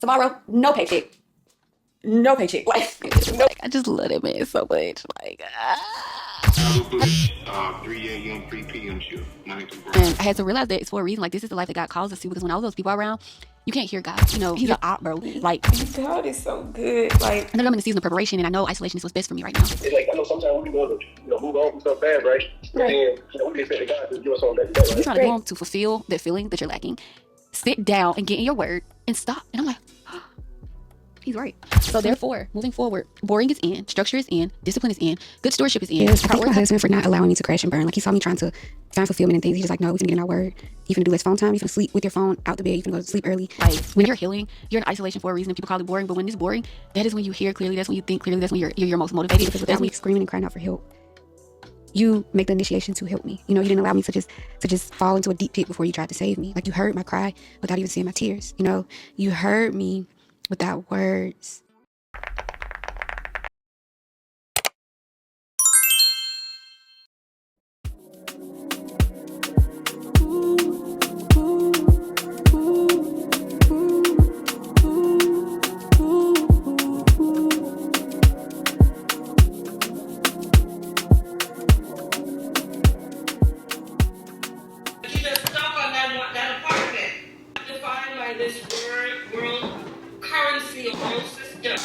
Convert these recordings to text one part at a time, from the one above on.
Tomorrow, no paycheck. No paycheck. Like, no. Like, I just love that man so much. Like, ah. 3 a.m., 3 p.m. shift, 9 to And I 5. had to realize that it's for a reason. Like, this is the life that God calls us to. Because when all those people are around, you can't hear God. You know, he's an op, bro. Like, God is so good. Like, I know I'm in the season of preparation, and I know isolation is what's best for me right now. It's like, I know sometimes we can go to, move on from stuff bad, right? But then, we can expect God to give us something back, If you're right? trying to do them to fulfill that feeling that you're lacking, sit down and get in your word and stop. And I'm like, he's right. So therefore, moving forward, boring is in, structure is in, discipline is in, good stewardship is in. Yes, I thank my husband for not allowing me to crash and burn. Like, he saw me trying to find fulfillment in things. He's just like, no, we can get in our word. You can do less phone time. You can sleep with your phone out the bed. You can go to sleep early. Like, when you're healing, you're in isolation for a reason. People call it boring, but when it's boring, that is when you hear clearly. That's when you think clearly. That's when you're your most motivated. Because without me screaming and crying out for help, you make the initiation to help me. You know, you didn't allow me to just fall into a deep pit before you tried to save me. Like, you heard my cry without even seeing my tears. You know, you heard me without words. You just stop on that apartment. Defined by this world currency of world system.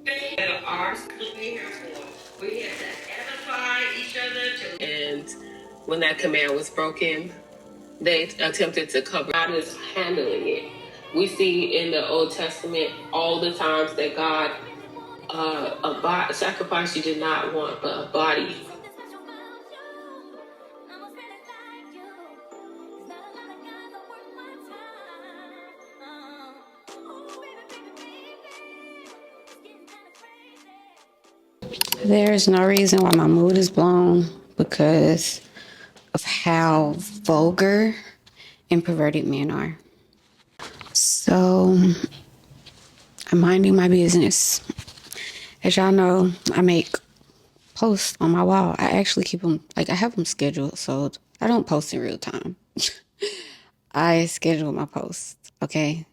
They are ours. What we here for? We here to edify each other. And when that command was broken, they attempted to cover. God is handling it. We see in the Old Testament all the times that God, sacrifice you did not want, but a body. There's no reason why my mood is blown because of how vulgar and perverted men are. So, I'm minding my business. As y'all know, I make posts on my wall. I actually keep them, like, I have them scheduled, so I don't post in real time. I schedule my posts, okay?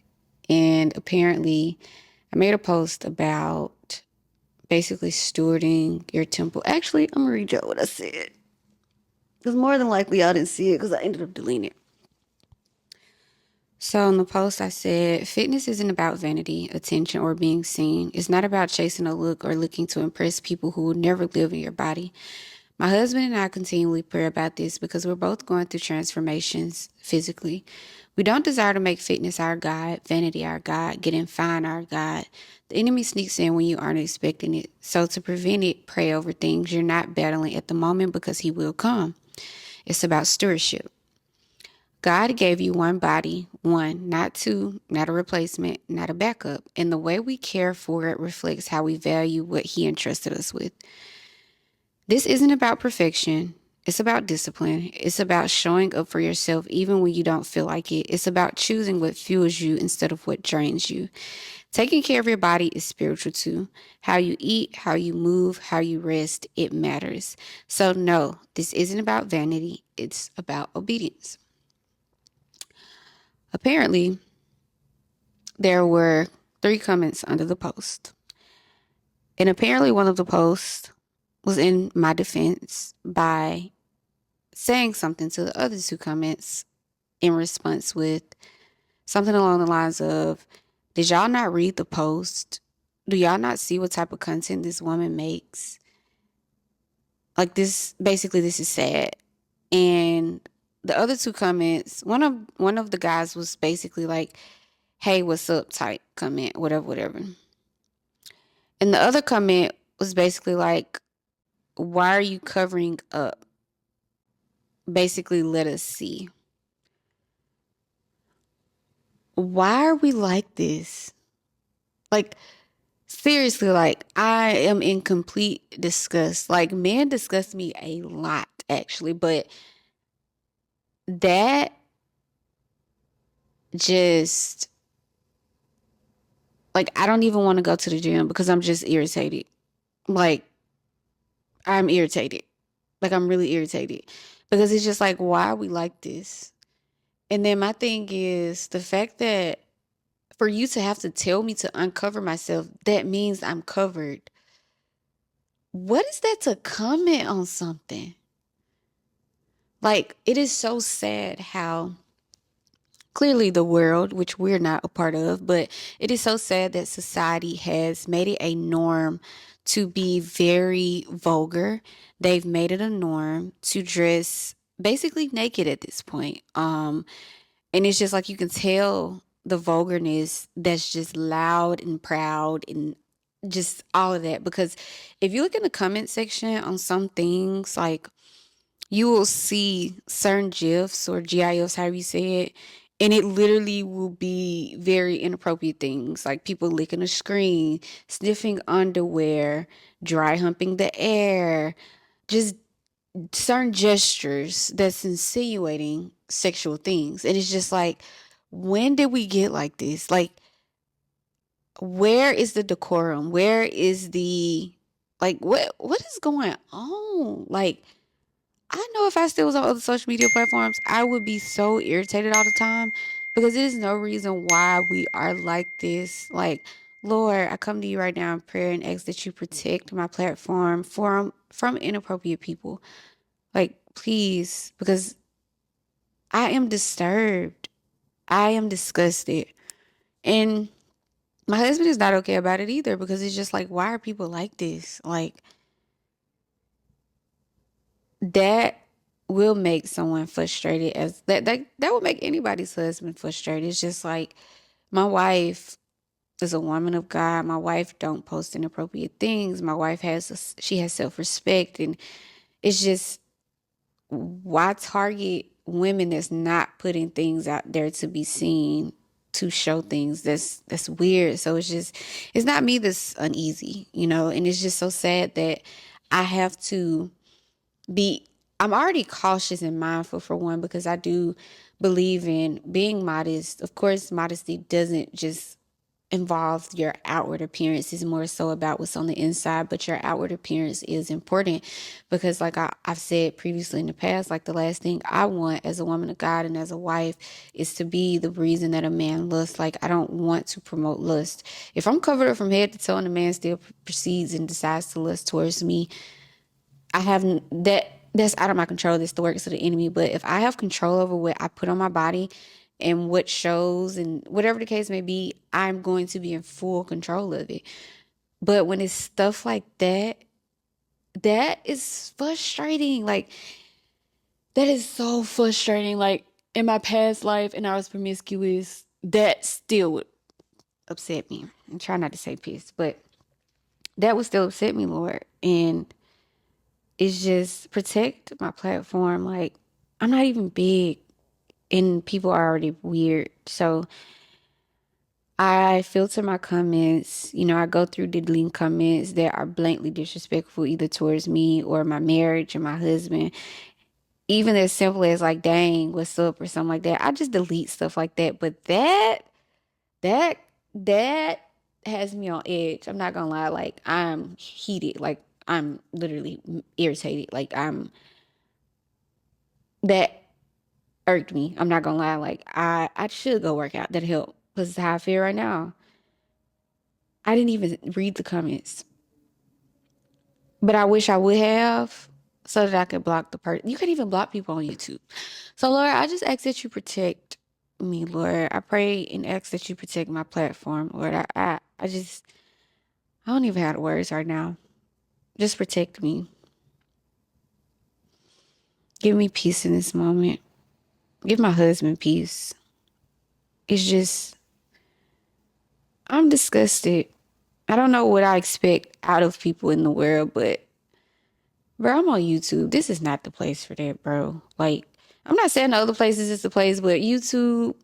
And apparently, I made a post about basically stewarding your temple. Actually, I'm gonna read y'all what I said. Because more than likely, y'all didn't see it because I ended up deleting it. So in the post, I said, fitness isn't about vanity, attention, or being seen. It's not about chasing a look or looking to impress people who will never live in your body. My husband and I continually pray about this because we're both going through transformations physically. We don't desire to make fitness our God, vanity our God, getting fine our God. The enemy sneaks in when you aren't expecting it. So to prevent it, pray over things you're not battling at the moment because he will come. It's about stewardship. God gave you one body, one, not two, not a replacement, not a backup. And the way we care for it reflects how we value what he entrusted us with. This isn't about perfection. It's about discipline. It's about showing up for yourself even when you don't feel like it. It's about choosing what fuels you instead of what drains you. Taking care of your body is spiritual too. How you eat, how you move, how you rest, it matters. So no, this isn't about vanity. It's about obedience. Apparently, there were 3 comments under the post. And apparently one of the posts was in my defense by saying something to the other 2 comments in response with something along the lines of, did y'all not read the post? Do y'all not see what type of content this woman makes? Like, this, basically this is sad. And the other 2 comments, one of the guys was basically like, hey, what's up type comment, whatever. And the other comment was basically like, why are you covering up? Basically, let us see. Why are we like this? Like, seriously, like, I am in complete disgust. Like, men disgust me a lot, actually, but that just, like, I don't even want to go to the gym because I'm just irritated. Like, I'm irritated. Like, I'm really irritated because it's just like, why are we like this? And then my thing is the fact that for you to have to tell me to uncover myself, that means I'm covered. What is that to comment on something? Like, it is so sad how clearly the world, which we're not a part of, but it is so sad that society has made it a norm to be very vulgar. They've made it a norm to dress basically naked at this point. And it's just like you can tell the vulgarness that's just loud and proud and just all of that. Because if you look in the comment section on some things, like you will see certain GIFs or GIFs, however you say it, and it literally will be very inappropriate things like people licking a screen, sniffing underwear, dry humping the air, just certain gestures that's insinuating sexual things. And it's just like, when did we get like this? Like, where is the decorum? Where is the, like, what is going on? Like, I know if I still was on other social media platforms, I would be so irritated all the time because there's no reason why we are like this. Like, Lord, I come to you right now in prayer and ask that you protect my platform from inappropriate people. Like, please, because I am disturbed. I am disgusted. And my husband is not okay about it either because it's just like, why are people like this? Like, that will make someone frustrated, as that will make anybody's husband frustrated. It's just like, my wife is a woman of God. My wife don't post inappropriate things. My wife she has self-respect, and it's just, why target women that's not putting things out there to be seen, to show things? That's weird. So it's not me that's uneasy, and it's just so sad that I have to be I'm already cautious and mindful, for one, because I do believe in being modest. Of course, modesty doesn't just involve your outward appearance. It's more so about what's on the inside, but your outward appearance is important because, like I've said previously in the past, like, the last thing I want as a woman of God and as a wife is to be the reason that a man lusts. Like, I don't want to promote lust. If I'm covered up from head to toe and a man still proceeds and decides to lust towards me, I have that's out of my control. That's the works of the enemy. But if I have control over what I put on my body and what shows and whatever the case may be, I'm going to be in full control of it. But when it's stuff like that, that is frustrating. Like, that is so frustrating. Like, in my past life, and I was promiscuous, that still would upset me. I'm trying not to say piss, but that would still upset me, Lord. And it's just, protect my platform. Like, I'm not even big and people are already weird. So I filter my comments. I go through deleting comments that are blatantly disrespectful, either towards me or my marriage or my husband. Even as simple as, like, dang, what's up, or something like that. I just delete stuff like that. But that that has me on edge. I'm not gonna lie. Like, I'm heated. Like, I'm literally irritated. Like, that irked me. I'm not gonna lie. Like, I should go work out. That'll help. Because it's how I feel right now. I didn't even read the comments. But I wish I would have, so that I could block the person. You can't even block people on YouTube. So, Lord, I just ask that you protect me, Lord. I pray and ask that you protect my platform, Lord. I don't even have the words right now. Just protect me. Give me peace in this moment. Give my husband peace. It's just, I'm disgusted. I don't know what I expect out of people in the world, but, bro, I'm on YouTube. This is not the place for that, bro. Like, I'm not saying the other places is the place, but you, YouTube,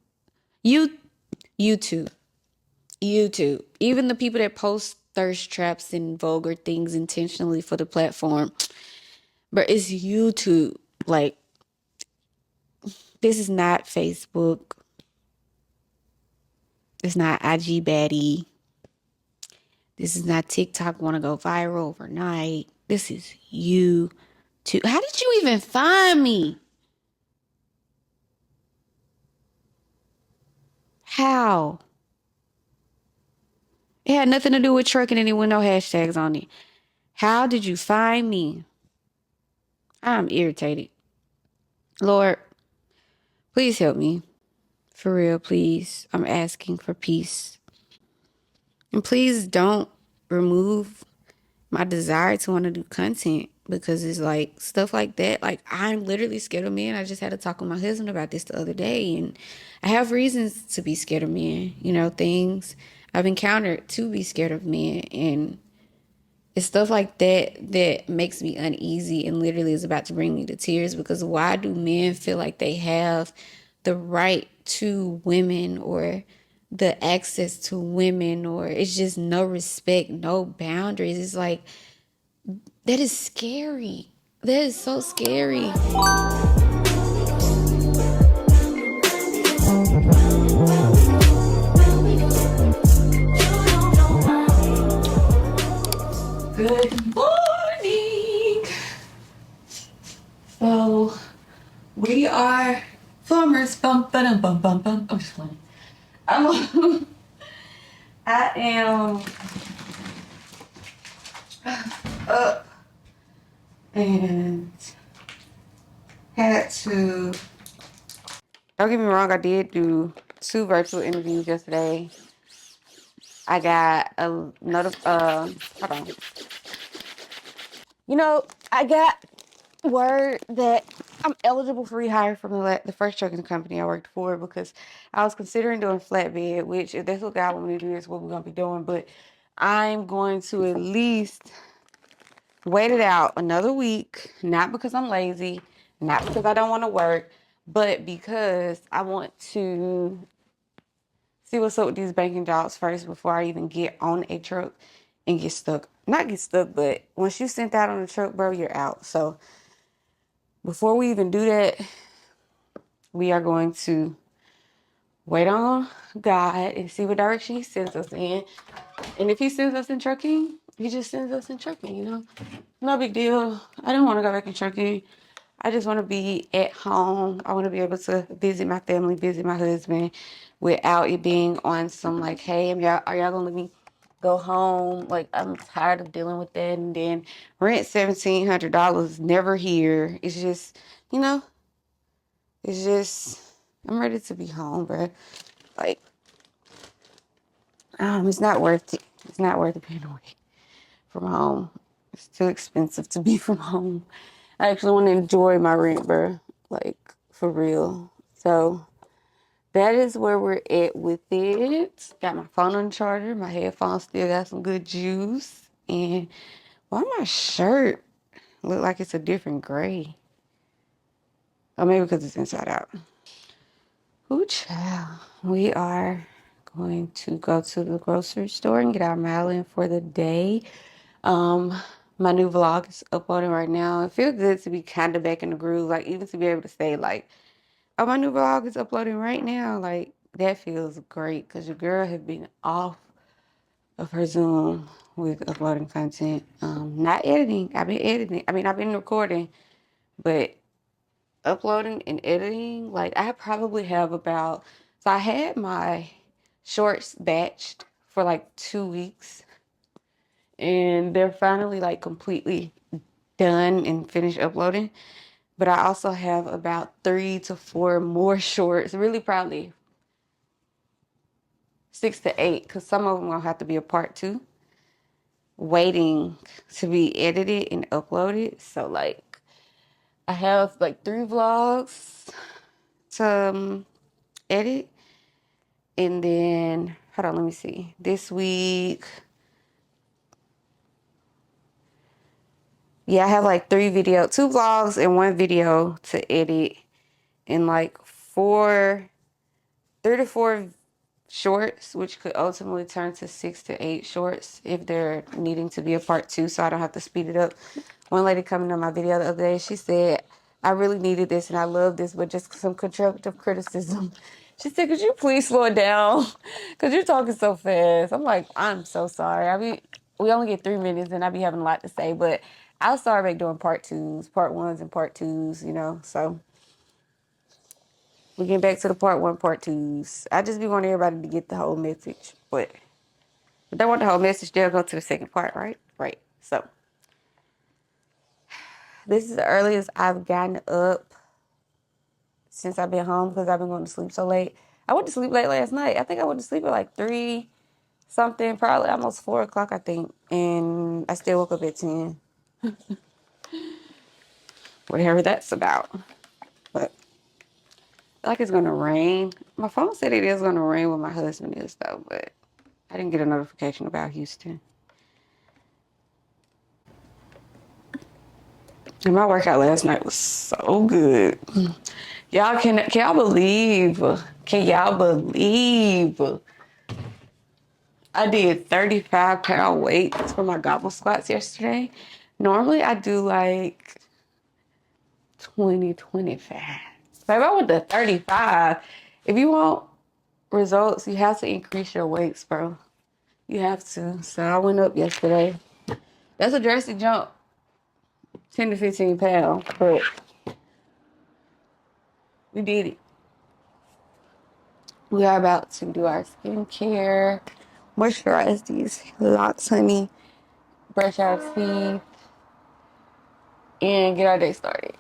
YouTube. Even the people that post thirst traps and vulgar things intentionally for the platform, but it's YouTube. Like, this is not Facebook. It's not IG baddie. This is not TikTok want to go viral overnight. This is YouTube. How did you even find me? How? It had nothing to do with trucking and it with no hashtags on it. How did you find me? I'm irritated. Lord, please help me. For real, please. I'm asking for peace. And please don't remove my desire to want to do content because it's like stuff like that. Like, I'm literally scared of men. I just had to talk with my husband about this the other day, and I have reasons to be scared of men, things I've encountered to be scared of men. And it's stuff like that that makes me uneasy and literally is about to bring me to tears, because why do men feel like they have the right to women or the access to women, or it's just no respect, no boundaries? It's like, that is scary. That is so scary. Good morning. So we are farmers. Bum bum bum bum bum. I'm just playing. I am up and had to. Don't get me wrong. I did do 2 virtual interviews yesterday. I got a hold on. I got word that I'm eligible for rehire from the first trucking company I worked for, because I was considering doing flatbed, which if that's what God wants me to do, is what we're going to be doing. But I'm going to at least wait it out another week, not because I'm lazy, not because I don't want to work, but because I want to see what's up with these banking jobs first before I even get on a truck and get stuck. Not get stuck, but once you sent out on the truck, bro, you're out. So before we even do that, we are going to wait on God and see what direction He sends us in. And if He sends us in trucking, He just sends us in trucking, No big deal. I don't want to go back in trucking. I just want to be at home. I want to be able to visit my family, visit my husband without it being on some like, hey, are y'all going to let me go home? Like, I'm tired of dealing with that. And then rent $1,700, never here. It's just, I'm ready to be home, bro. Like, it's not worth it. It's not worth it being away from home. It's too expensive to be from home. I actually want to enjoy my rent, bro. Like, for real. So, that is where we're at with it. Got my phone on the charger. My headphones still got some good juice. And why my shirt look like it's a different gray? Or maybe because it's inside out. Ooh, child. We are going to go to the grocery store and get our mail in for the day. My new vlog is uploading right now. It feels good to be kind of back in the groove. Like, even to be able to say, like, oh, my new vlog is uploading right now. Like, that feels great, because your girl has been off of her Zoom with uploading content. Not editing. I've been editing. I've been recording, but uploading and editing, like, I probably have about, so I had my shorts batched for like 2 weeks, and they're finally like completely done and finished uploading. But I also have about 3 to 4 more shorts, really probably 6 to 8, because some of them will have to be a part 2, waiting to be edited and uploaded. So like, I have like 3 vlogs to edit. And then, hold on, let me see. This week, I have like 2 vlogs and 1 video to edit, and like 3 to 4 shorts, which could ultimately turn to 6 to 8 shorts if they're needing to be a part 2, so I don't have to speed it up. One lady coming on my video the other day, she said, I really needed this and I love this, but just some constructive criticism. She said, could you please slow it down? Because you're talking so fast. I'm like, I'm so sorry. We only get 3 minutes and I be having a lot to say, but I'll start back doing part 1s and part 2s, so we get back to the part 1, part 2s. I just be wanting everybody to get the whole message, but But they want the whole message. They'll go to the second part, right? Right. So this is the earliest I've gotten up since I've been home because I've been going to sleep so late. I went to sleep late last night. I think I went to sleep at like 3 something, probably almost 4 o'clock, I think. And I still woke up at 10. Whatever that's about. But I feel like it's going to rain. My phone said it is going to rain where my husband is, though. But I didn't get a notification about Houston. And my workout last night was so good. Y'all, can y'all believe? Can y'all believe? I did 35-pound weights for my gobble squats yesterday. Normally I do like 20, 25. But if I went to 35, if you want results, you have to increase your weights, bro. You have to. So I went up yesterday. That's a drastic jump. 10 to 15 pounds. But we did it. We are about to do our skincare, moisturize these locks, honey, brush our teeth, and get our day started.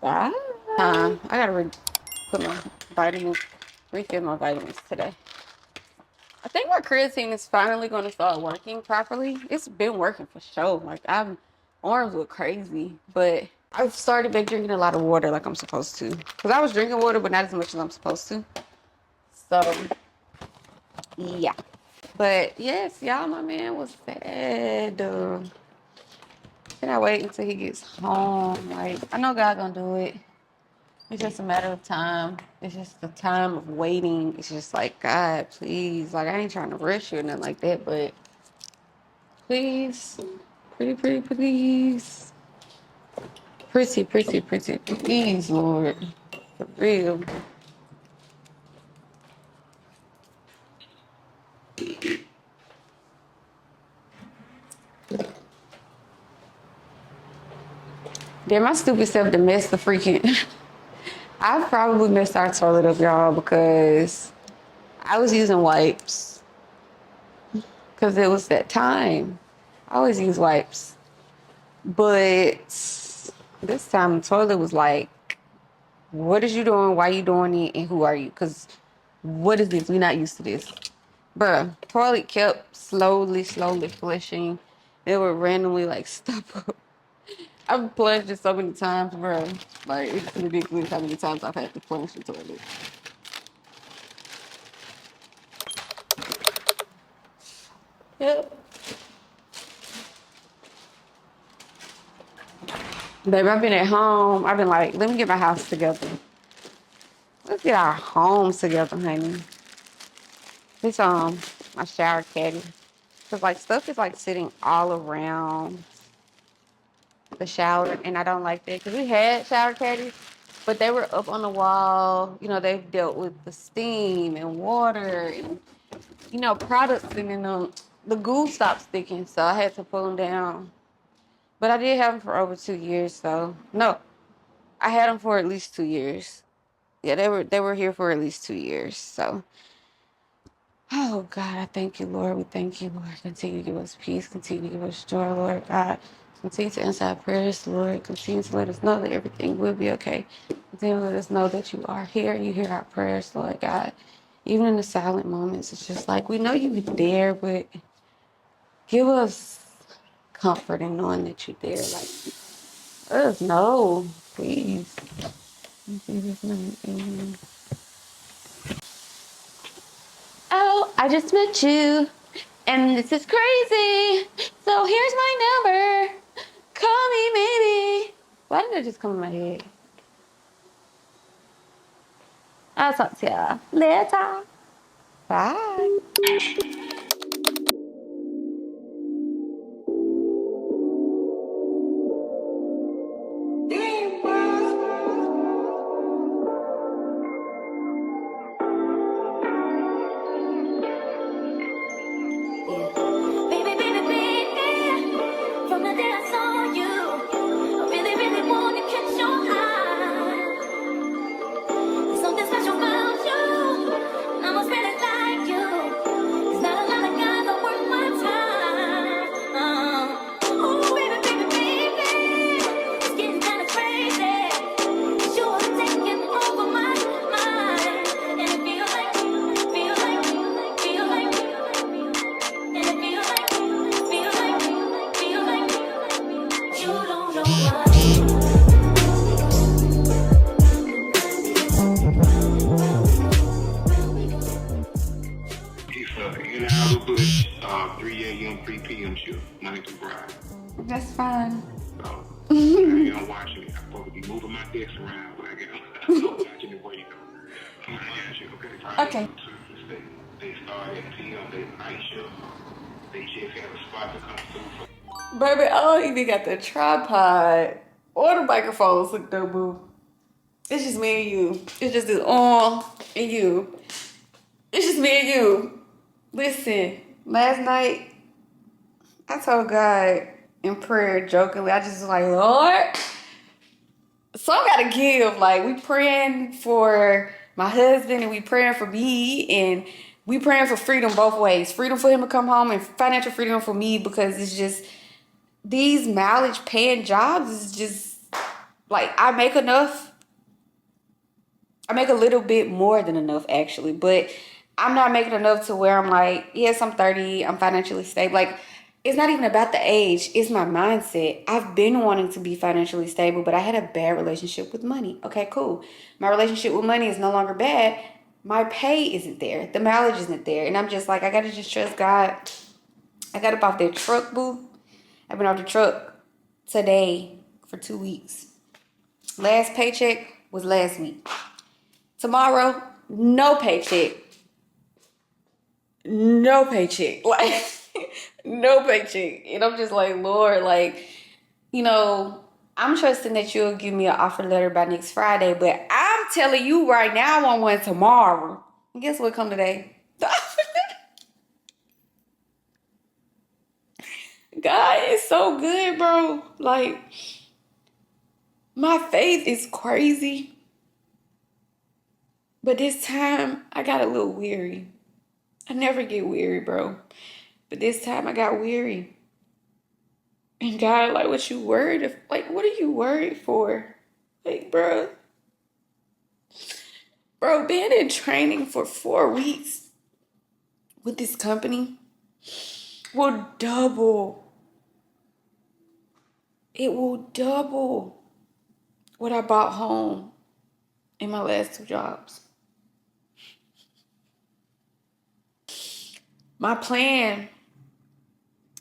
Bye. I gotta put my vitamins, refill my vitamins today. I think my creatine is finally gonna start working properly. It's been working for sure. Like arms look crazy, but I've started back drinking a lot of water like I'm supposed to. Cause I was drinking water, but not as much as I'm supposed to. So, yeah. But yes, y'all, my man was sad. Can I wait until he gets home? Like, I know God gonna do it. It's just a matter of time. It's just the time of waiting. It's just like, God, please. Like, I ain't trying to rush you or nothing like that, but please. Pretty, pretty, please. Pretty, pretty, pretty, please, Lord. For real. Then my stupid self to mess the freaking... I've probably messed our toilet up, y'all, because I was using wipes. Because it was that time. I always use wipes. But this time the toilet was like, what is you doing? Why you doing it? And who are you? Because what is this? We're not used to this. Bruh, toilet kept slowly flushing. It would randomly like stop up. I've plunged it so many times, bro. Like, it's ridiculous how many times I've had to plunge the toilet. Yep. Babe, I've been at home. I've been like, let me get my house together. Let's get our homes together, honey. This my shower caddy. Cause like stuff is like sitting all around the shower, and I don't like that. Cause we had shower caddies, but they were up on the wall. You know, they've dealt with the steam and water and products, and then the glue stopped sticking, so I had to pull them down. But I did have them for over 2 years, so no, I had them for at least 2 years. Yeah, they were here for at least 2 years, so. Oh, God, I thank you, Lord. We thank you, Lord. Continue to give us peace. Continue to give us joy, Lord God. Continue to answer our prayers, Lord. Continue to let us know that everything will be okay. Continue to let us know that you are here. You hear our prayers, Lord God. Even in the silent moments, it's just like, we know you're there, but give us comfort in knowing that you're there. Like, let us know, please. In Jesus' name, amen. Oh, I just met you, and this is crazy. So here's my number. Call me maybe. Why did it just come in my head? I'll talk to y'all later. Bye. Baby, baby, baby, from the day I saw you, I really, really want to catch your eye. There's something special about you, and I must really like you. It's not a In-hour push, 3 a.m., 3 p.m. shift, Monday through Friday. That's fine. So, you don't watch me. I'm supposed to be moving my desk around when I get on. I'm watching it where you go. I'm gonna ask you, okay, Friday Okay. through Tuesday, they start at PM, they night shift. They just have a spot to come through for. Baby, I don't even got the tripod or the microphones hooked up, boo. It's just me and you. It's just this on and you. It's just me and you. Listen, last night I told God in prayer jokingly, I just was like, Lord, some gotta give. Like, we praying for my husband and we praying for me and we praying for freedom both ways. Freedom for him to come home and financial freedom for me, because it's just these mileage paying jobs is just like, I make enough. I make a little bit more than enough actually, but I'm not making enough to where I'm like, yes, I'm 30, I'm financially stable. Like, it's not even about the age, it's my mindset. I've been wanting to be financially stable, but I had a bad relationship with money. Okay, cool. My relationship with money is no longer bad. My pay isn't there. The mileage isn't there. And I'm just like, I gotta just trust God. I got up off that truck, boo. I've been off the truck today for 2 weeks. Last paycheck was last week. Tomorrow, no paycheck. No paycheck. Like, no paycheck. And I'm just like, Lord, like, you know, I'm trusting that you'll give me an offer letter by next Friday, but I'm telling you right now, I want one tomorrow. And guess what come today? God is so good, bro. Like, my faith is crazy. But this time, I got a little weary. I never get weary, bro. But this time, I got weary. And God, like, what you worried? Like, what are you worried for? Like, bro, being in training for 4 weeks with this company will double. It will double what I bought home in my last 2 jobs. My plan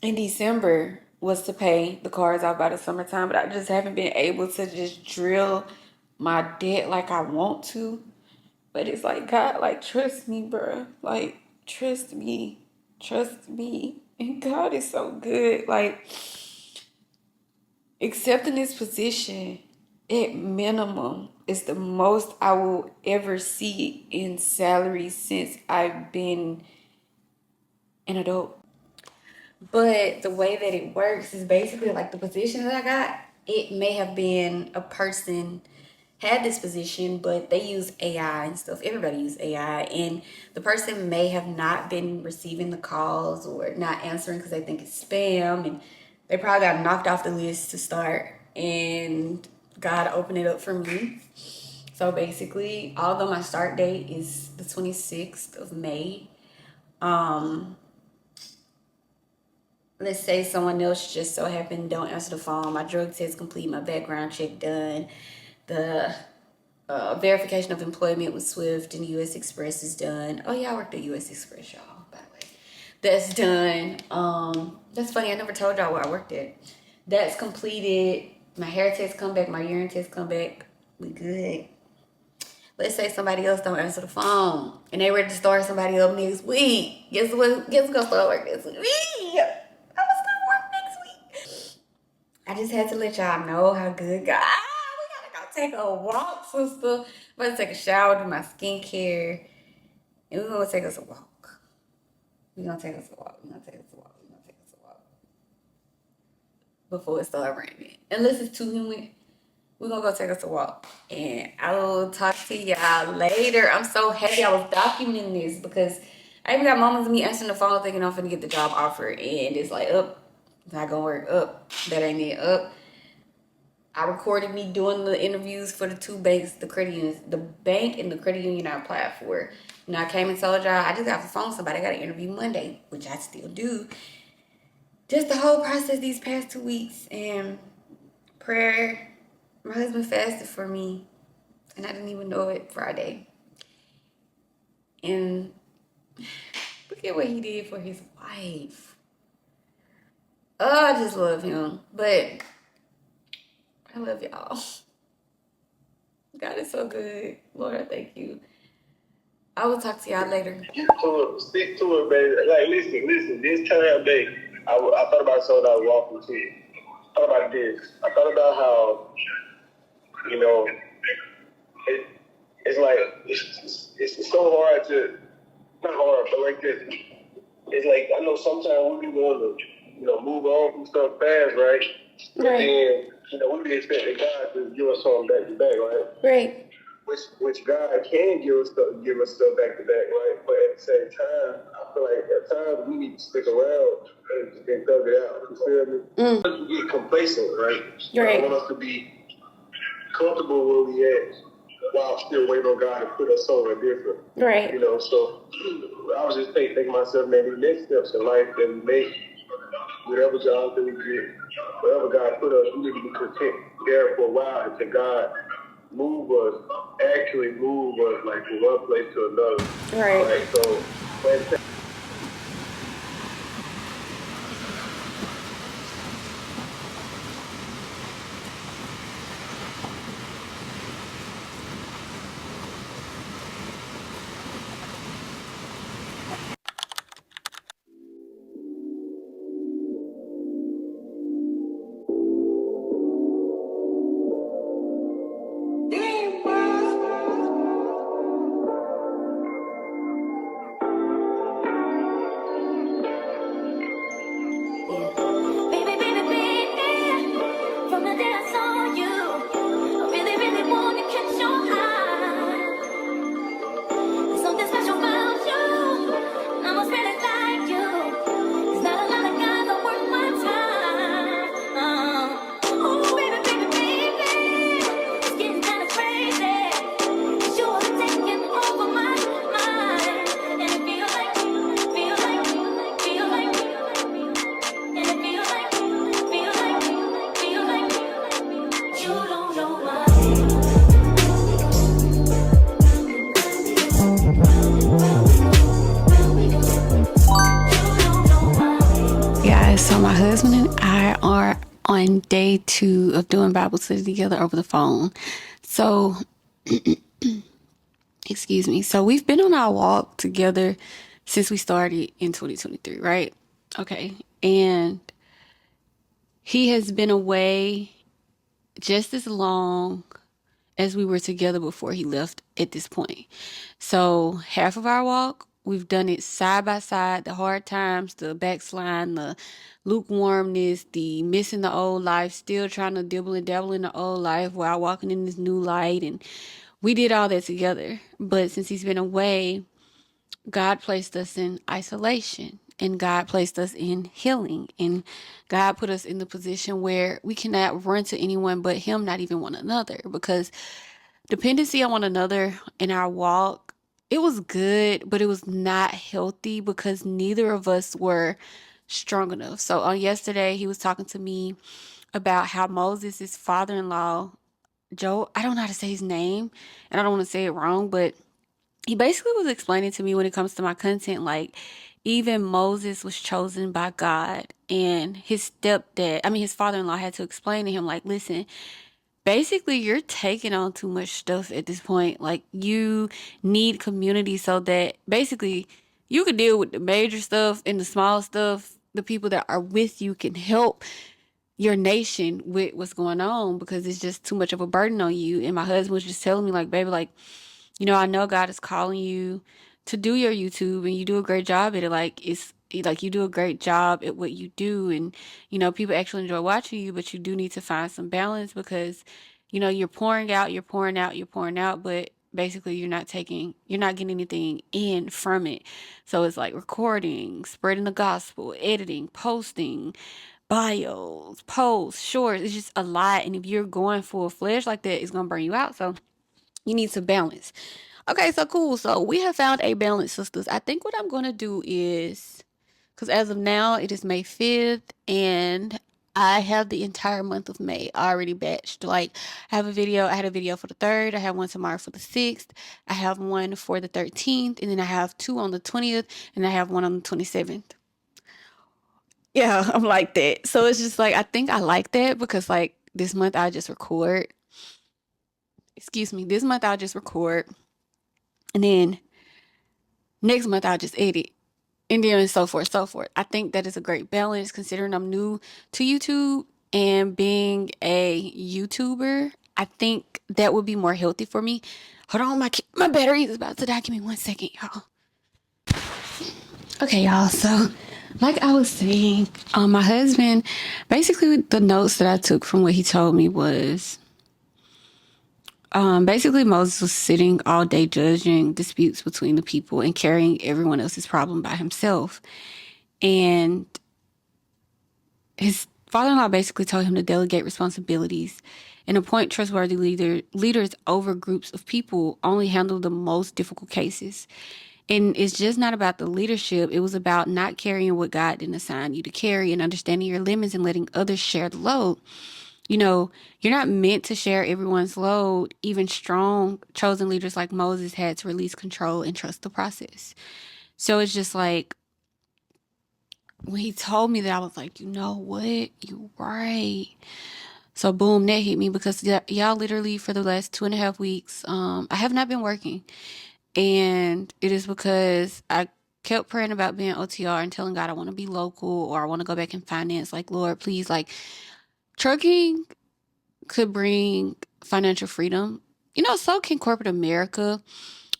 in December was to pay the cars out by the summertime, but I just haven't been able to just drill my debt like I want to. But it's like, God, like, trust me, bro. Like, trust me. Trust me. And God is so good. Like, accepting this position at minimum is the most I will ever see in salary since I've been an adult. But the way that it works is basically like the position that I got, it may have been a person had this position, but they use AI and stuff. Everybody use AI, and the person may have not been receiving the calls or not answering because they think it's spam, and they probably got knocked off the list to start, and God opened it up for me. So basically, although my start date is the 26th of May, let's say someone else just so happened don't answer the phone, my drug test complete, my background check done, the verification of employment with Swift and US Express is done. Oh yeah, I worked at US Express, y'all, by the way. That's done. That's funny, I never told y'all where I worked at. That's completed. My hair test come back, my urine test come back. We good. Let's say somebody else don't answer the phone and they ready to start somebody up next week. Guess what? Guess who's gonna start work this week? Me. I'm gonna start work next week. I just had to let y'all know how good God. We gotta go take a walk, sister. I'm gonna take a shower, do my skincare, and we're gonna take us a walk. We're gonna take us a walk. Before it starts raining. Unless it's too humid, we're gonna go take us a walk. And I will talk to y'all later. I'm so happy I was documenting this because I even got moments of me answering the phone thinking I'm finna get the job offer, and it's like, it's not gonna work. That ain't it. I recorded me doing the interviews for the 2 banks, the credit unions, the bank and the credit union I applied for. And I came and told y'all I just got off the phone with somebody. I got an interview Monday, which I still do. Just the whole process these past 2 weeks, and prayer. My husband fasted for me, and I didn't even know it Friday. And we at what he did for his wife. Oh, I just love him. But I love y'all. God is so good. Lord, I thank you. I will talk to y'all later. Stick to it, baby. Like, listen. This time, baby, I thought about something I was walking to. I thought about this. I thought about how, you know, it's like, it's so hard to, not hard, but like this. It's like, I know sometimes we want to, move on from stuff fast, right? But then, we be expecting God to give us something back to back, right? Right. Which God can give us stuff back to back, right? But at the same time, I feel like at times we need to stick around and thug it out. You feel me? To get complacent, right? Right. I want us to be comfortable where we at while still waiting on God to put us somewhere different. Right. So I was just thinking myself, maybe next steps in life that we make, whatever job that we get, wherever God put us, we need to be content there for a while until God move us like from one place to another. Right. So when Baby, baby, baby, from the day I saw you, I really, really want to catch your eye. There's something special about you, and I must really like you. There's not a lot of guys that worth my time. Oh, baby, baby, baby, it's getting kind of crazy. You're taking over my mind, and it feels like, feel like, feel like. And it feels like, you don't know my Yeah, so my husband and I are on day 2 of doing Bible study together over the phone. So, excuse me. So we've been on our walk together since we started in 2023, right? Okay. And he has been away just as long as we were together before he left at this point. So half of our walk, we've done it side by side, the hard times, the backslide, the lukewarmness, the missing the old life, still trying to dibble and dabble in the old life while walking in this new light. And we did all that together. But since he's been away, God placed us in isolation, and God placed us in healing, and God put us in the position where we cannot run to anyone but him, not even one another, because dependency on one another in our walk, it was good, but it was not healthy because neither of us were strong enough. So on yesterday, he was talking to me about how Moses' father-in-law, Joe, I don't know how to say his name, and I don't want to say it wrong, but he basically was explaining to me when it comes to my content, like even Moses was chosen by God, and his father-in-law had to explain to him, like, listen, basically you're taking on too much stuff at this point. Like, you need community so that basically you can deal with the major stuff and the small stuff. The people that are with you can help your nation with what's going on because it's just too much of a burden on you. And my husband was just telling me, like, baby, like, I know God is calling you to do your YouTube and you do a great job at it. Like, it's like you do a great job at what you do. And, people actually enjoy watching you, but you do need to find some balance because, you're pouring out, you're pouring out, you're pouring out, but basically you're not getting anything in from it. So it's like recording, spreading the gospel, editing, posting, bios, posts, shorts. It's just a lot. And if you're going full fledged like that, it's going to burn you out. So you need to balance. Okay, so cool. So we have found a balance, sisters. I think what I'm going to do is, because as of now, it is May 5th, and I have the entire month of May already batched. Like, I had a video for the 3rd, I have one tomorrow for the 6th, I have one for the 13th, and then I have two on the 20th, and I have one on the 27th. Yeah, I'm like that. So it's just like, I think I like that because, like, this month I'll just record. Excuse me. This month I'll just record. And then next month I'll just edit. And then so forth, so forth. I think that is a great balance considering I'm new to YouTube and being a YouTuber. I think that would be more healthy for me. Hold on, my battery is about to die. Give me 1 second, y'all. Okay, y'all. So, like I was saying, my husband, basically the notes that I took from what he told me was, basically Moses was sitting all day judging disputes between the people and carrying everyone else's problem by himself. And his father-in-law basically told him to delegate responsibilities and appoint trustworthy leaders over groups of people, only handle the most difficult cases. And it's just not about the leadership. It was about not carrying what God didn't assign you to carry and understanding your limits and letting others share the load. You know, you're not meant to share everyone's load. Even strong, chosen leaders like Moses had to release control and trust the process. So it's just like, when he told me that, I was like, you know what? You right. So boom, that hit me because y'all literally for the last 2.5 weeks, I have not been working. And it is because I kept praying about being OTR and telling God I want to be local or I want to go back in finance. Like, Lord, please, like, trucking could bring financial freedom. You know, so can corporate America.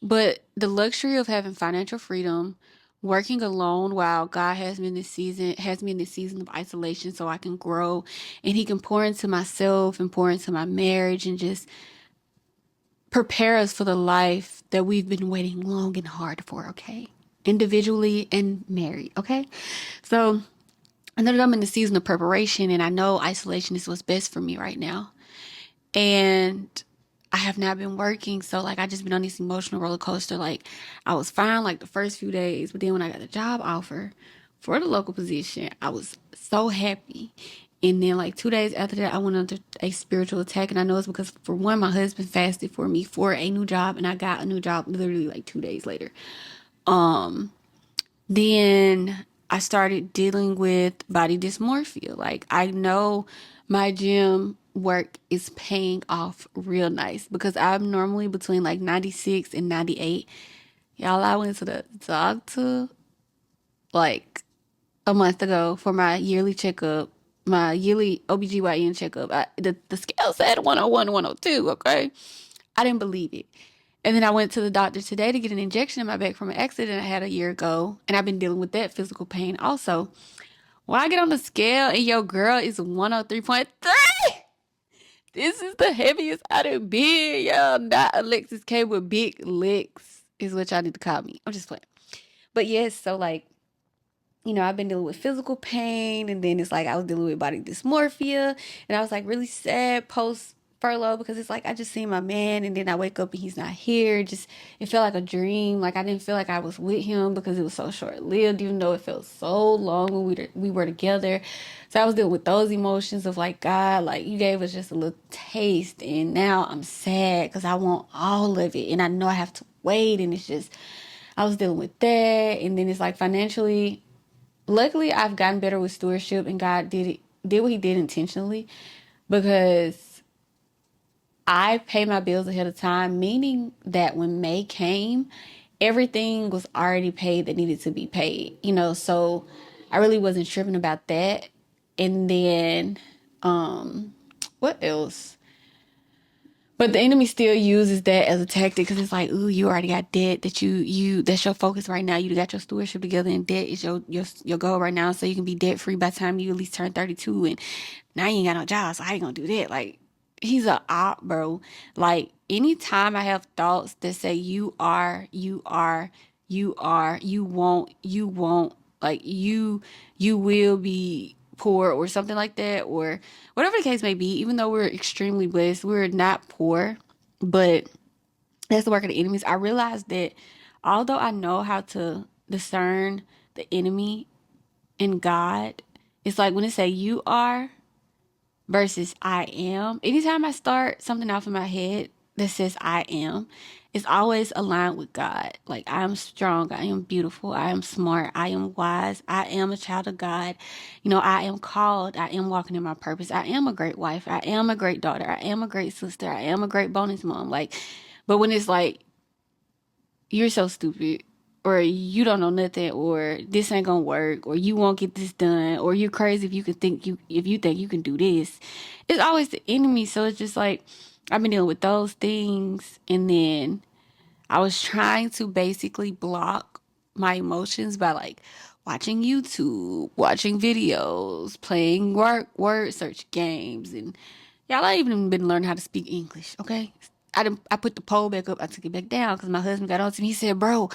But the luxury of having financial freedom, working alone while God has me in this season of isolation so I can grow and he can pour into myself and pour into my marriage and just prepare us for the life that we've been waiting long and hard for, okay? Individually and married, okay? So I know that I'm in the season of preparation and I know isolation is what's best for me right now. And I have not been working. So like I just been on this emotional roller coaster. Like I was fine like the first few days, but then when I got the job offer for the local position, I was so happy. And then like 2 days after that, I went under a spiritual attack. And I know it's because for one, my husband fasted for me for a new job and I got a new job literally like 2 days later. Then I started dealing with body dysmorphia. Like I know my gym work is paying off real nice because I'm normally between like 96 and 98. Y'all, I went to the doctor like a month ago for my yearly checkup, my yearly OBGYN checkup. The scale said 101 102, okay? I didn't believe it. And then I went to the doctor today to get an injection in my back from an accident I had a year ago. And I've been dealing with that physical pain also. When I get on the scale and your girl is 103.3, this is the heaviest I done been, y'all. Not Alexis K with big licks is what y'all need to call me. I'm just playing. But yes, so like, I've been dealing with physical pain and then it's like I was dealing with body dysmorphia and I was like really sad post furlough because it's like I just seen my man and then I wake up and he's not here. Just it felt like a dream. Like I didn't feel like I was with him because it was so short lived, even though it felt so long when we were together. So I was dealing with those emotions of like, God, like you gave us just a little taste and now I'm sad because I want all of it and I know I have to wait and it's just I was dealing with that and then it's like financially. Luckily, I've gotten better with stewardship, and God did what He did intentionally, because I pay my bills ahead of time, meaning that when May came, everything was already paid that needed to be paid. So I really wasn't tripping about that. And then, what else? But the enemy still uses that as a tactic because it's like, ooh, you already got debt that that's your focus right now. You got your stewardship together and debt is your goal right now. So you can be debt free by the time you at least turn 32 and now you ain't got no job. So how you gonna do that? Like, he's a op, bro. Like anytime I have thoughts that say you won't, like you will be poor or something like that, or whatever the case may be, even though we're extremely blessed, we're not poor, but that's the work of the enemies. I realized that although I know how to discern the enemy and God, it's like when it say you are, versus I am. Anytime I start something off in my head that says I am, it's always aligned with God. Like, I am strong, I am beautiful, I am smart, I am wise, I am a child of God. You know, I am called, I am walking in my purpose, I am a great wife, I am a great daughter, I am a great sister, I am a great bonus mom. Like, but when it's like, you're so stupid, or you don't know nothing, or this ain't gonna work, or you won't get this done, or you're crazy if you think you can do this, it's always the enemy. So it's just like, I've been dealing with those things, and then I was trying to basically block my emotions by like watching YouTube, watching videos, playing word search games, and y'all, I even been learning how to speak English. Okay, I put the poll back up. I took it back down because my husband got on to me. He said, "Bro,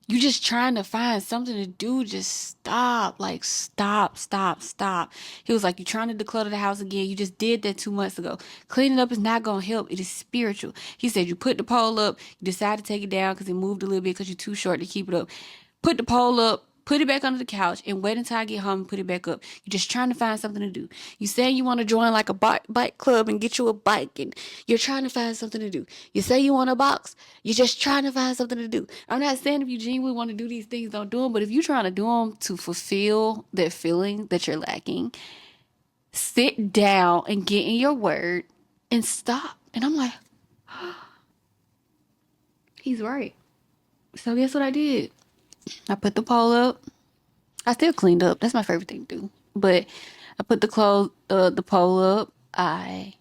you just trying to find something to do. Just stop. Like, stop, stop, stop." He was like, "You trying to declutter the house again? You just did that 2 months ago. Cleaning up is not gonna help. It is spiritual." He said, "You put the pole up. You decided to take it down because it moved a little bit because you're too short to keep it up. Put the pole up, put it back under the couch, and wait until I get home and put it back up. You're just trying to find something to do. You say you want to join like a bike club and get you a bike, and you're trying to find something to do. You say you want a box. You're just trying to find something to do." I'm not saying if you genuinely want to do these things, don't do them. But if you're trying to do them to fulfill that feeling that you're lacking, sit down and get in your word and stop. And I'm like, he's right. So guess what I did? I put the pole up. I still cleaned up. That's my favorite thing to do. But I put the pole up. I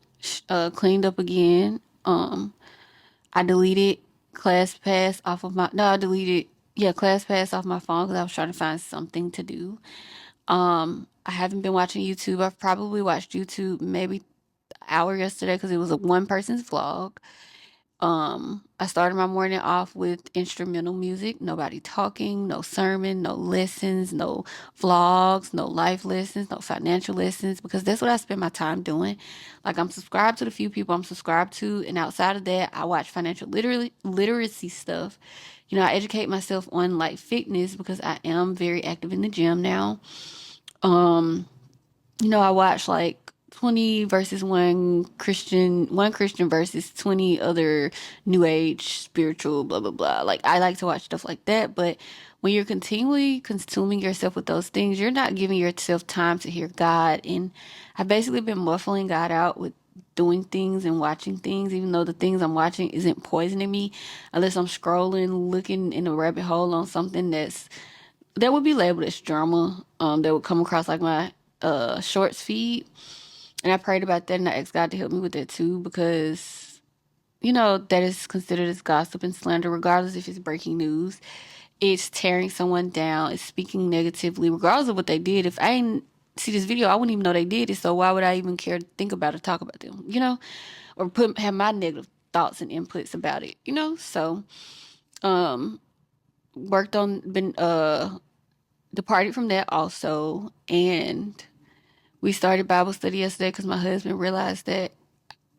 cleaned up again. I deleted ClassPass off of my. No, I deleted ClassPass off my phone because I was trying to find something to do. I haven't been watching YouTube. I've probably watched YouTube maybe an hour yesterday because it was a one person's vlog. I started my morning off with instrumental music, nobody talking, no sermon, no lessons, no vlogs, no life lessons, no financial lessons, because that's what I spend my time doing. Like, I'm subscribed to the few people I'm subscribed to, and outside of that, I watch financial literacy stuff. You know, I educate myself on like fitness because I am very active in the gym now. You know, I watch like 20 versus one Christian versus 20 other new age spiritual blah blah blah. Like, I like to watch stuff like that, but when you're continually consuming yourself with those things, you're not giving yourself time to hear God. And I've basically been muffling God out with doing things and watching things, even though the things I'm watching isn't poisoning me, unless I'm scrolling, looking in a rabbit hole on something that would be labeled as drama, that would come across like my shorts feed. And I prayed about that and I asked God to help me with that too, because you know that is considered as gossip and slander, regardless if it's breaking news. It's tearing someone down, it's speaking negatively, regardless of what they did. If I didn't see this video, I wouldn't even know they did it. So why would I even care to think about it, talk about them, you know? Or have my negative thoughts and inputs about it, you know? So worked on been departed from that also, and we started Bible study yesterday because my husband realized that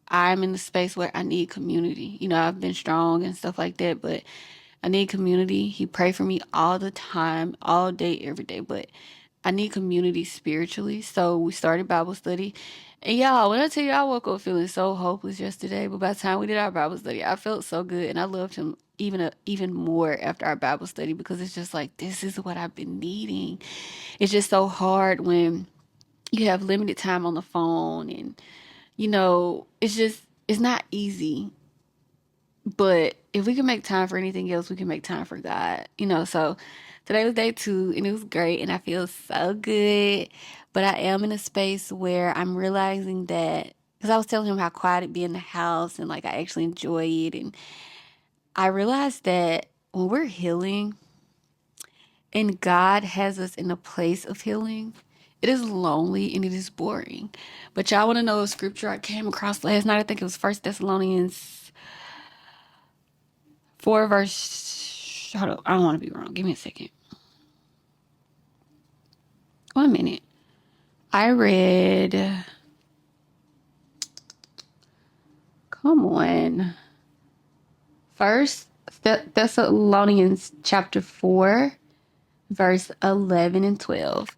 I'm in the space where I need community. You know, I've been strong and stuff like that, but I need community. He prayed for me all the time, all day, every day, but I need community spiritually. So we started Bible study. And y'all, when I tell you, I woke up feeling so hopeless yesterday, but by the time we did our Bible study, I felt so good, and I loved him even more after our Bible study, because it's just like, this is what I've been needing. It's just so hard when you have limited time on the phone, and you know, it's not easy. But if we can make time for anything else, we can make time for God, you know. So today was day 2 and it was great and I feel so good. But I am in a space where I'm realizing that, because I was telling him how quiet it be in the house and like I actually enjoy it, and I realized that when we're healing and God has us in a place of healing, it is lonely and it is boring. But y'all want to know a scripture I came across last night? I think it was First Thessalonians 4 verse. Hold up, I don't want to be wrong. Give me a second. 1 minute. I read. Come on. First Thessalonians chapter 4, verse 11 and 12.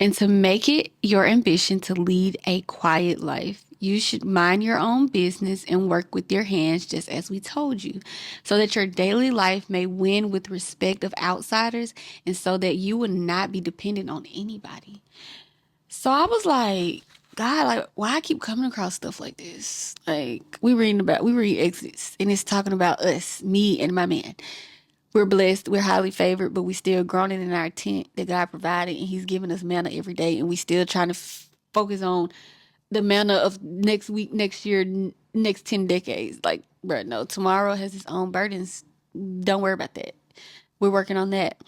And to make it your ambition to lead a quiet life, you should mind your own business and work with your hands, just as we told you, so that your daily life may win with respect of outsiders and so that you would not be dependent on anybody. So I was like, God, like, why I keep coming across stuff like this? Like, we read Exodus, and it's talking about us, me and my man. We're blessed, we're highly favored, but we still groaning in our tent that God provided, and He's giving us manna every day, and we still trying to focus on the manna of next week, next year, next 10 decades. Like, bro, no, tomorrow has its own burdens. Don't worry about that. We're working on that.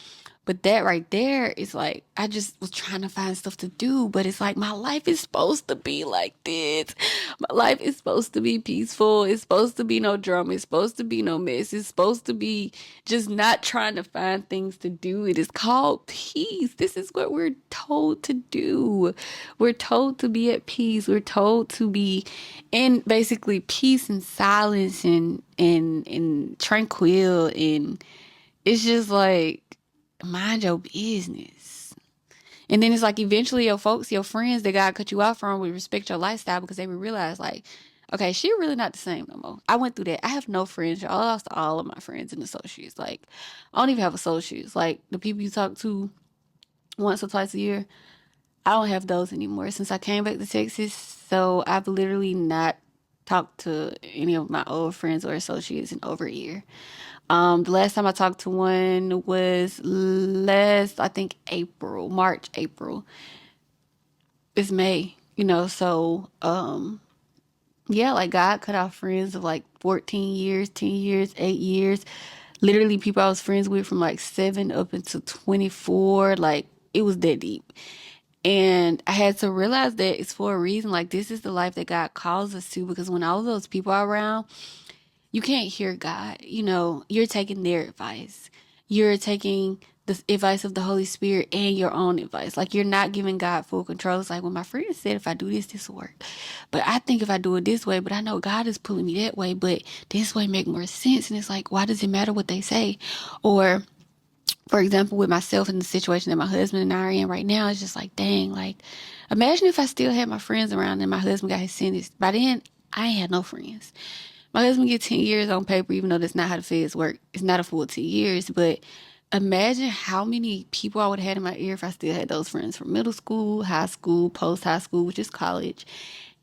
But that right there is like, I just was trying to find stuff to do, but it's like my life is supposed to be like this. My life is supposed to be peaceful. It's supposed to be no drama. It's supposed to be no mess. It's supposed to be just not trying to find things to do. It is called peace. This is what we're told to do. We're told to be at peace. We're told to be in basically peace and silence and tranquil, and it's just like, mind your business. And then it's like eventually your folks, your friends that God cut you off from will respect your lifestyle because they will realize like, okay, she really not the same no more. I went through that. I have no friends. I lost all of my friends and associates. Like, I don't even have associates. Like, the people you talk to once or twice a year, I don't have those anymore since I came back to Texas. So I've literally not talked to any of my old friends or associates in over a year. The last time I talked to one was I think March, April. It's May, so yeah, like God cut off friends of like 14 years, 10 years, 8 years. Literally people I was friends with from like 7 up until 24. Like, it was that deep. And I had to realize that it's for a reason. Like, this is the life that God calls us to, because when all of those people are around, you can't hear God. You're taking their advice. You're taking the advice of the Holy Spirit and your own advice. Like, you're not giving God full control. It's like, well, my friend said if I do this, this will work. But I think if I do it this way, but I know God is pulling me that way, but this way make more sense. And it's like, why does it matter what they say? Or, for example, with myself in the situation that my husband and I are in right now, it's just like, dang, like, imagine if I still had my friends around and my husband got his sentence. By then, I ain't had no friends. My husband get 10 years on paper, even though that's not how the feds work. It's not a full 10 years, but imagine how many people I would have had in my ear if I still had those friends from middle school, high school, post-high school, which is college,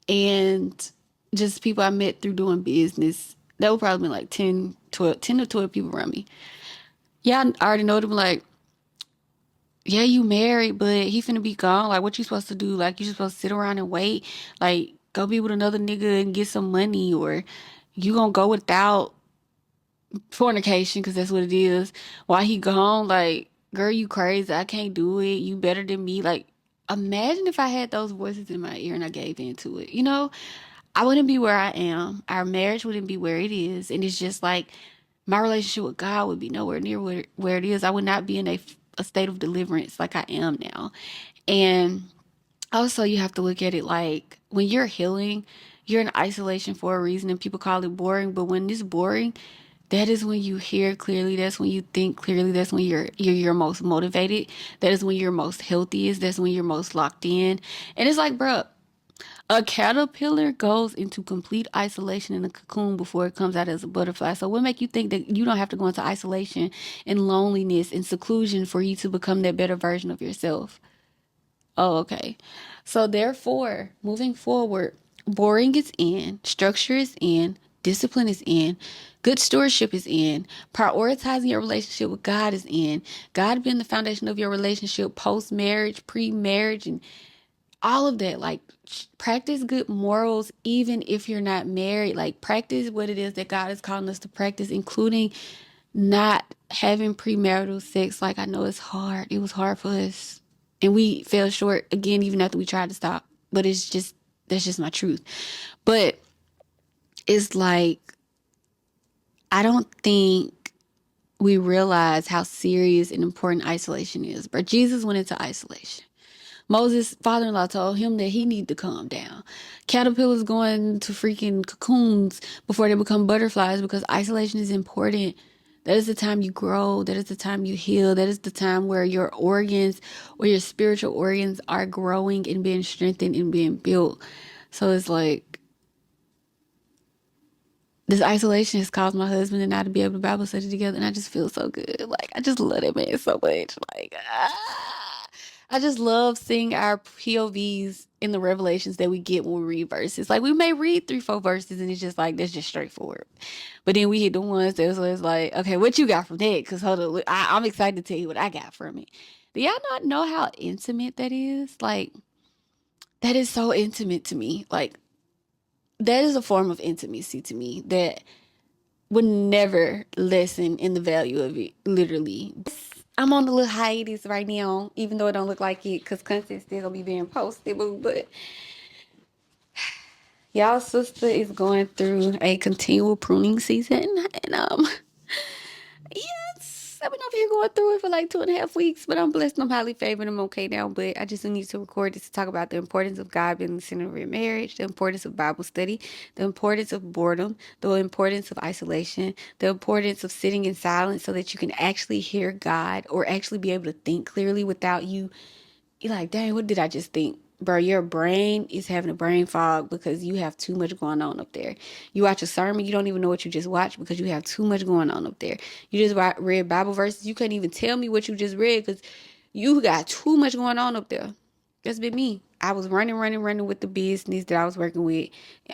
and just people I met through doing business. That would probably be like 10 to 12 people around me. Yeah, I already know them, like, yeah, you married, but he finna be gone. Like, what you supposed to do? Like, you just supposed to sit around and wait? Like, go be with another nigga and get some money, or you gonna go without fornication, because that's what it is, while he gone? Like, girl, you crazy. I can't do it. You better than me. Like, imagine if I had those voices in my ear and I gave into it. I wouldn't be where I am. Our marriage wouldn't be where it is. And it's just like, my relationship with God would be nowhere near where it is. I would not be in a state of deliverance like I am now. And also, you have to look at it like, when you're healing, you're in isolation for a reason, and people call it boring. But when it's boring, that is when you hear clearly. That's when you think clearly. That's when you're most motivated. That is when you're most healthiest. That's when you're most locked in. And it's like, bro, a caterpillar goes into complete isolation in a cocoon before it comes out as a butterfly. So what make you think that you don't have to go into isolation and loneliness and seclusion for you to become that better version of yourself? Oh, okay. So therefore, moving forward, boring is in, structure is in, discipline is in, good stewardship is in, prioritizing your relationship with God is in, God being the foundation of your relationship post-marriage, pre-marriage, and all of that. Like, practice good morals even if you're not married. Like, practice what it is that God is calling us to practice, including not having premarital sex. Like, I know it's hard. It was hard for us. And we fell short again, even after we tried to stop. But that's just my truth. But it's like, I don't think we realize how serious and important isolation is. But Jesus went into isolation. Moses' father-in-law told him that he needed to calm down. Caterpillars going to freaking cocoons before they become butterflies, because isolation is important That is the time you grow. That is the time you heal. That is the time where your organs or your spiritual organs are growing and being strengthened and being built. So it's like this isolation has caused my husband and I to be able to Bible study together, and I just feel so good. Like, I just love that man so much. Like, I just love seeing our POVs in the revelations that we get when we read verses. Like, we may read 3, 4 verses, and it's just like, that's just straightforward. But then we hit the ones that was like, okay, what you got from that? Because hold on, I'm excited to tell you what I got from it. Do y'all not know how intimate that is? Like, that is so intimate to me. Like, that is a form of intimacy to me that would never lessen in the value of it, literally. I'm on a little hiatus right now, even though it don't look like it, because content still gonna be being posted. But y'all sister is going through a continual pruning season, and yes, I've been over here going through it for like 2.5 weeks, but I'm blessed and I'm highly favored. I'm okay now, but I just need to record this to talk about the importance of God being the center of your marriage, the importance of Bible study, the importance of boredom, the importance of isolation, the importance of sitting in silence so that you can actually hear God or actually be able to think clearly without you're like, dang, what did I just think? Bro, your brain is having a brain fog because you have too much going on up there. You watch a sermon, you don't even know what you just watched because you have too much going on up there. You just read Bible verses, you can't even tell me what you just read because you got too much going on up there. That's been me. I was running with the business that I was working with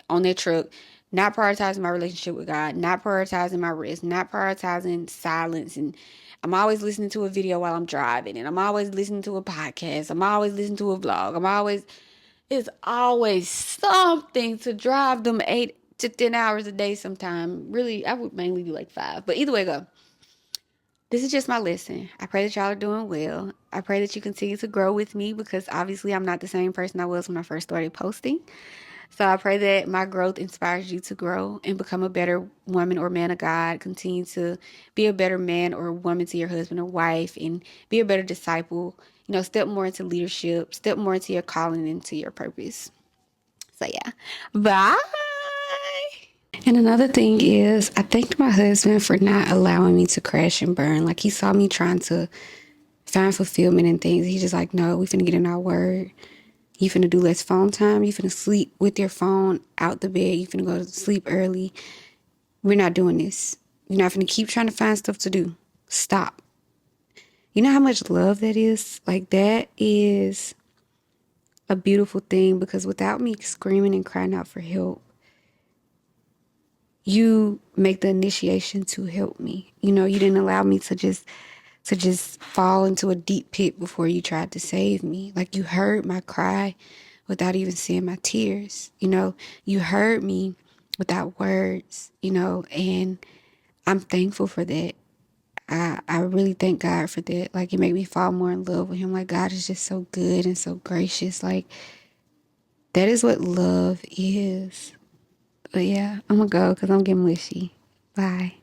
on that truck, not prioritizing my relationship with God, not prioritizing my rest, not prioritizing silence. And I'm always listening to a video while I'm driving, and I'm always listening to a podcast. I'm always listening to a vlog. It's always something to drive them 8 to 10 hours a day sometime. Really, I would mainly do like 5. But either way go. This is just my lesson. I pray that y'all are doing well. I pray that you continue to grow with me because obviously I'm not the same person I was when I first started posting. So I pray that my growth inspires you to grow and become a better woman or man of God. Continue to be a better man or woman to your husband or wife and be a better disciple. You know, step more into leadership, step more into your calling and into your purpose. So yeah, bye. And another thing is, I thanked my husband for not allowing me to crash and burn. Like, he saw me trying to find fulfillment in things. He's just like, no, we finna get in our word. You finna do less phone time. You finna sleep with your phone out the bed. You finna go to sleep early. We're not doing this. You're not finna keep trying to find stuff to do. Stop. You know how much love that is? Like, that is a beautiful thing because without me screaming and crying out for help, you make the initiation to help me. You know, you didn't allow me to just fall into a deep pit before you tried to save me. Like, you heard my cry without even seeing my tears. You know, you heard me without words, you know, and I'm thankful for that. I really thank God for that. Like, it made me fall more in love with him. Like, God is just so good and so gracious. Like, that is what love is. But yeah, I'm gonna go because I'm getting mushy. Bye.